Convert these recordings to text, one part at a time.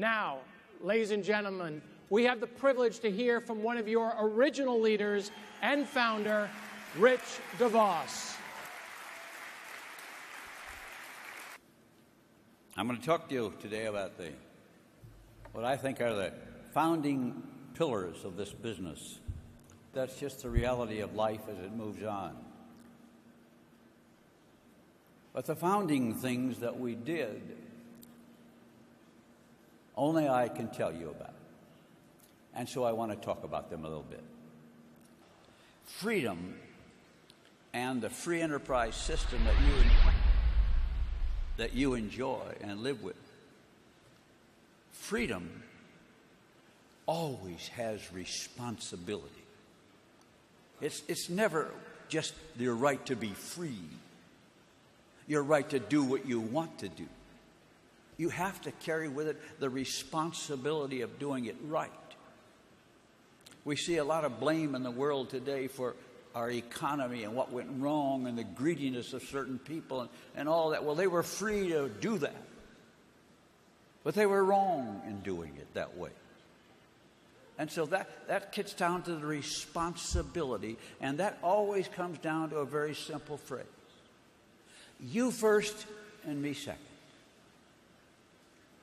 Now, ladies and gentlemen, we have the privilege to hear from one of your original leaders and founder, Rich DeVos. I'm going to talk to you today about what I think are the founding pillars of this business. That's just the reality of life as it moves on. But the founding things that we did, only I can tell you about. And so I want to talk about them a little bit. Freedom and the free enterprise system that you enjoy and live with. Freedom always has responsibility. It's never just your right to be free, your right to do what you want to do. You have to carry with it the responsibility of doing it right. We see a lot of blame in the world today for our economy and what went wrong and the greediness of certain people and all that. Well, they were free to do that, but they were wrong in doing it that way. And so that gets down to the responsibility, and that always comes down to a very simple phrase. You first and me second.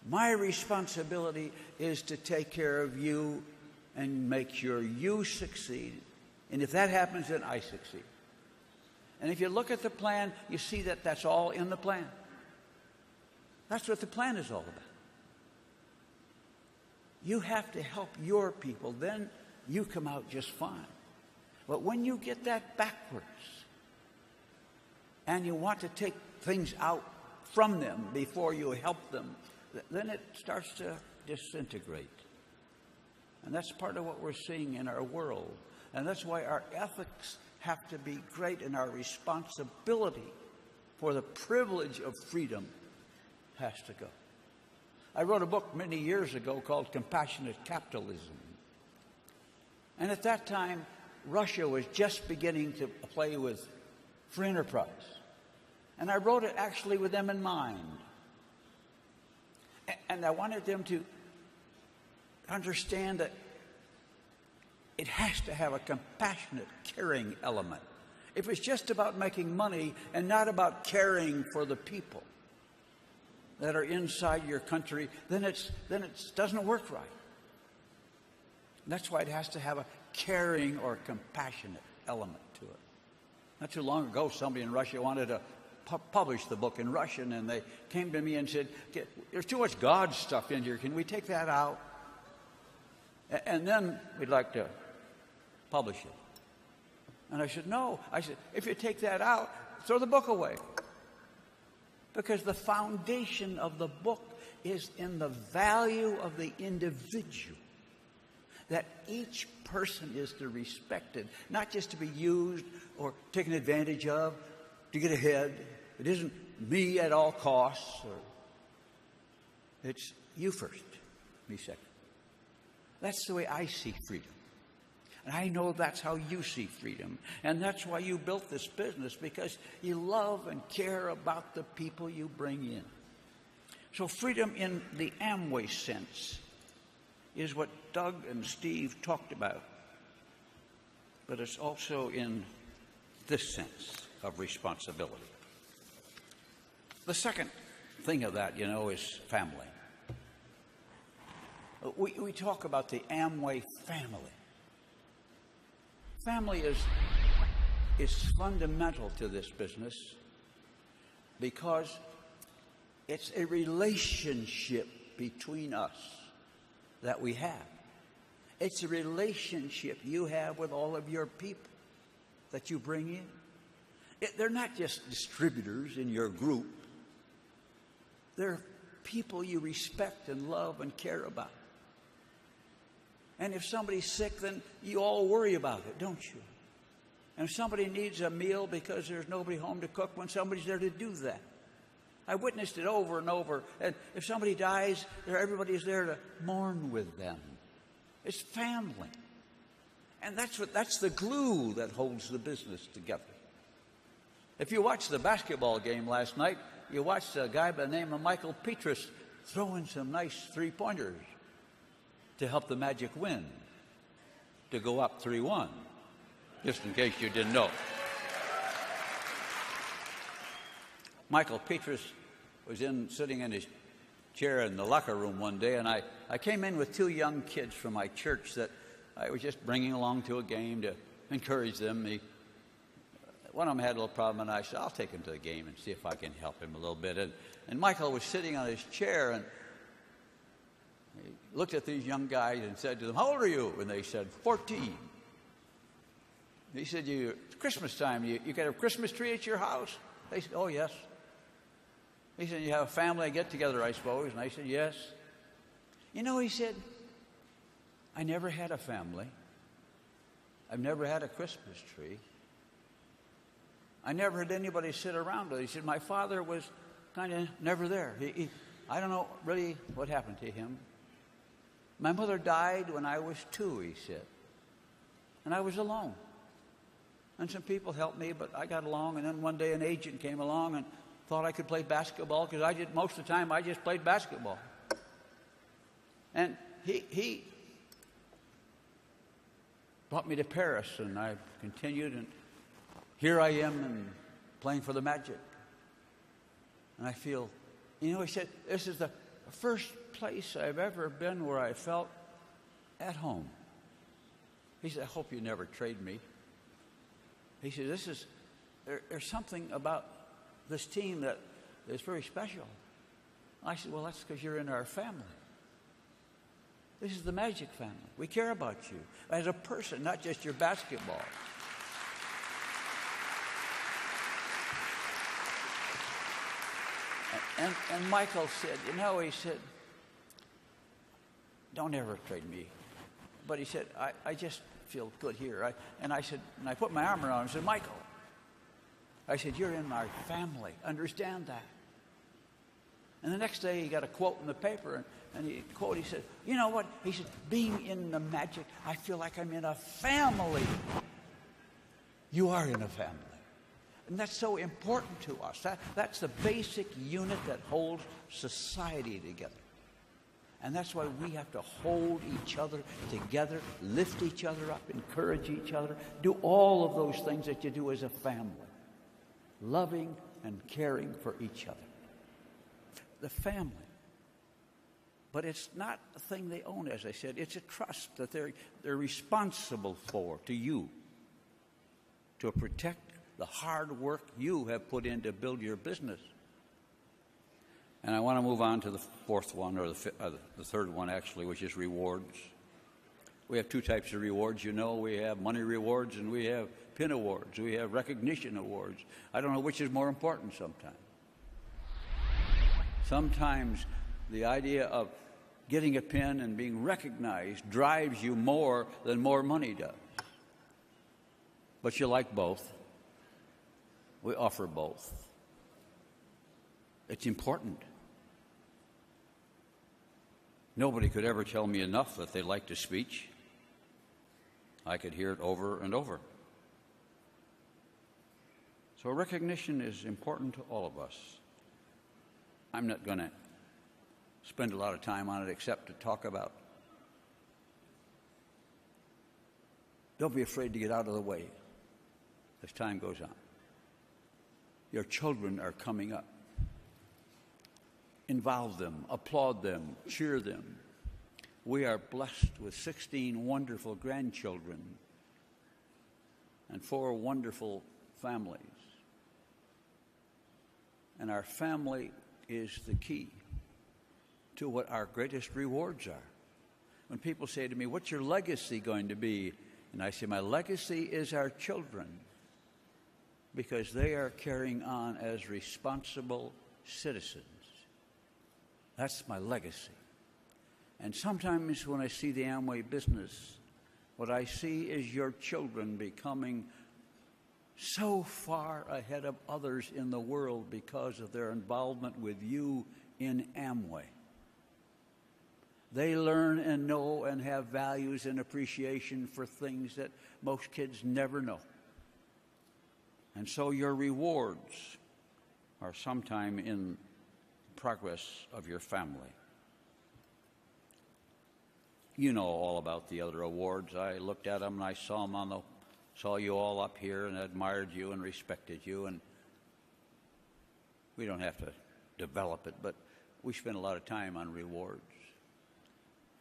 My responsibility is to take care of you and make sure you succeed. And if that happens, then I succeed. And if you look at the plan, you see that that's all in the plan. That's what the plan is all about. You have to help your people, then you come out just fine. But when you get that backwards and you want to take things out from them before you help them, then it starts to disintegrate. And that's part of what we're seeing in our world. And that's why our ethics have to be great, and our responsibility for the privilege of freedom has to go. I wrote a book many years ago called Compassionate Capitalism. And at that time, Russia was just beginning to play with free enterprise. And I wrote it actually with them in mind. And I wanted them to understand that it has to have a compassionate, caring element. If it's just about making money and not about caring for the people that are inside your country, then it doesn't work right. And that's why it has to have a caring or compassionate element to it. Not too long ago, somebody in Russia wanted to publish the book in Russian, and they came to me and said, there's too much God stuff in here. Can we take that out? And then we'd like to publish it. And I said, no. I said, if you take that out, throw the book away. Because the foundation of the book is in the value of the individual. That each person is to be respected, not just to be used or taken advantage of to get ahead. It isn't me at all costs. It's you first, me second. That's the way I see freedom. And I know that's how you see freedom. And that's why you built this business, because you love and care about the people you bring in. So freedom in the Amway sense is what Doug and Steve talked about. But it's also in this sense of responsibility. The second thing of that, is family. We talk about the Amway family. Family is fundamental to this business because it's a relationship between us that we have. It's a relationship you have with all of your people that you bring in. They're not just distributors in your group. They're people you respect and love and care about. And if somebody's sick, then you all worry about it, don't you? And if somebody needs a meal because there's nobody home to cook, when somebody's there to do that. I witnessed it over and over. And if somebody dies, everybody's there to mourn with them. It's family. And that's the glue that holds the business together. If you watched the basketball game last night, you watched a guy by the name of Michael Petrus throw in some nice three-pointers to help the Magic win, to go up 3-1, just in case you didn't know. Michael Petrus was sitting in his chair in the locker room one day, and I came in with two young kids from my church that I was just bringing along to a game to encourage them. One of them had a little problem, and I said, I'll take him to the game and see if I can help him a little bit. And Michael was sitting on his chair, and he looked at these young guys and said to them, how old are you? And they said, 14. He said, it's Christmas time. You got a Christmas tree at your house? They said, oh, yes. He said, you have a family get-together, I suppose? And I said, yes. You know, he said, I never had a family. I've never had a Christmas tree. I never had anybody sit around with it. He said, my father was kind of never there. I don't know really what happened to him. My mother died when I was 2, he said. And I was alone. And some people helped me, but I got along. And then one day an agent came along and thought I could play basketball, because most of the time I just played basketball. And he brought me to Paris, and I continued, and here I am and playing for the Magic. And I feel, he said, this is the first place I've ever been where I felt at home. He said, I hope you never trade me. He said, there's something about this team that is very special. I said, well, that's because you're in our family. This is the Magic family. We care about you as a person, not just your basketball. And Michael said, he said, don't ever trade me. But he said, I just feel good here. I said, and I put my arm around him and said, Michael, I said, you're in our family. Understand that. And the next day he got a quote in the paper, and he said, you know what? He said, being in the Magic, I feel like I'm in a family. You are in a family. And that's so important to us. That's the basic unit that holds society together. And that's why we have to hold each other together, lift each other up, encourage each other, do all of those things that you do as a family, loving and caring for each other. The family. But it's not a thing they own, as I said. It's a trust that they're responsible for to you, to protect the hard work you have put in to build your business. And I want to move on to the fourth one, or the third one, actually, which is rewards. We have two types of rewards. We have money rewards and we have pin awards. We have recognition awards. I don't know which is more important sometimes. Sometimes the idea of getting a pin and being recognized drives you more than more money does. But you like both. We offer both. It's important. Nobody could ever tell me enough that they liked a speech. I could hear it over and over. So recognition is important to all of us. I'm not going to spend a lot of time on it except to talk about. Don't be afraid to get out of the way as time goes on. Your children are coming up. Involve them, applaud them, cheer them. We are blessed with 16 wonderful grandchildren and 4 wonderful families. And our family is the key to what our greatest rewards are. When people say to me, what's your legacy going to be? And I say, my legacy is our children, because they are carrying on as responsible citizens. That's my legacy. And sometimes when I see the Amway business, what I see is your children becoming so far ahead of others in the world because of their involvement with you in Amway. They learn and know and have values and appreciation for things that most kids never know. And so your rewards are sometime in progress of your family. You know all about the other awards. I looked at them and I saw you all up here and admired you and respected you. And we don't have to develop it, but we spend a lot of time on rewards.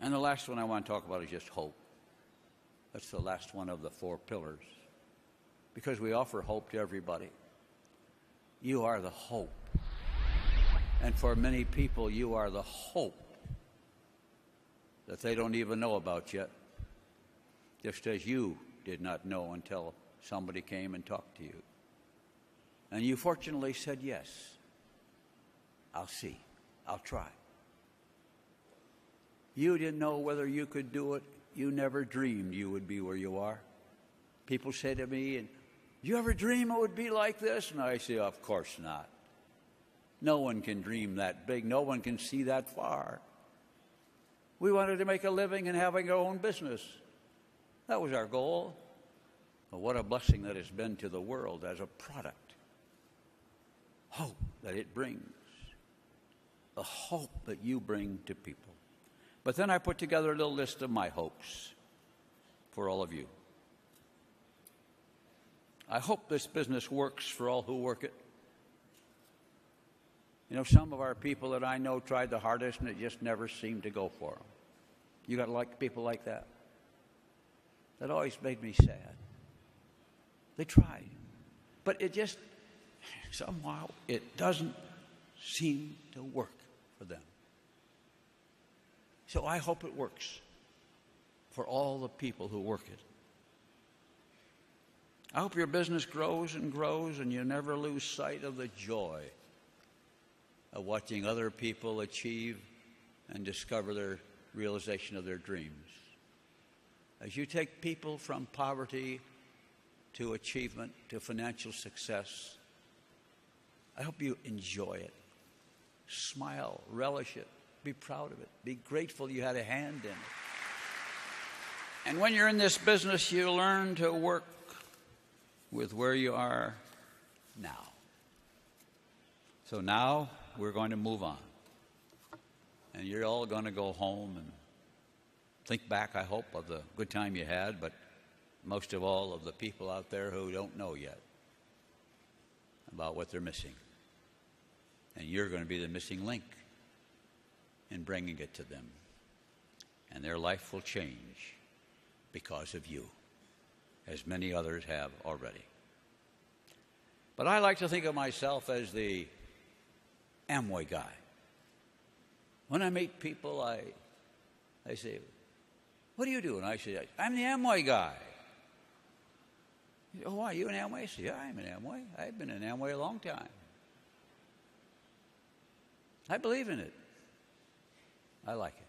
And the last one I want to talk about is just hope. That's the last one of the 4 pillars, because we offer hope to everybody. You are the hope. And for many people, you are the hope that they don't even know about yet, just as you did not know until somebody came and talked to you. And you fortunately said, yes, I'll see, I'll try. You didn't know whether you could do it. You never dreamed you would be where you are. People say to me, you ever dream it would be like this? And I say, of course not. No one can dream that big. No one can see that far. We wanted to make a living and having our own business. That was our goal. But what a blessing that has been to the world as a product. Hope that it brings. The hope that you bring to people. But then I put together a little list of my hopes for all of you. I hope this business works for all who work it. You know, some of our people that I know tried the hardest and it just never seemed to go for them. You got to like people like that. That always made me sad. They tried, but it just, somehow, it doesn't seem to work for them. So I hope it works for all the people who work it. I hope your business grows and grows and you never lose sight of the joy of watching other people achieve and discover their realization of their dreams. As you take people from poverty to achievement to financial success, I hope you enjoy it. Smile, relish it, be proud of it, be grateful you had a hand in it. And when you're in this business, you learn to work with where you are now. So now we're going to move on. And you're all going to go home and think back, I hope, of the good time you had, but most of all of the people out there who don't know yet about what they're missing. And you're going to be the missing link in bringing it to them. And their life will change because of you, as many others have already. But I like to think of myself as the Amway guy. When I meet people, I say, what do you do? And I say, I'm the Amway guy. Oh, why, you an Amway? I say, yeah, I'm an Amway. I've been an Amway a long time. I believe in it. I like it.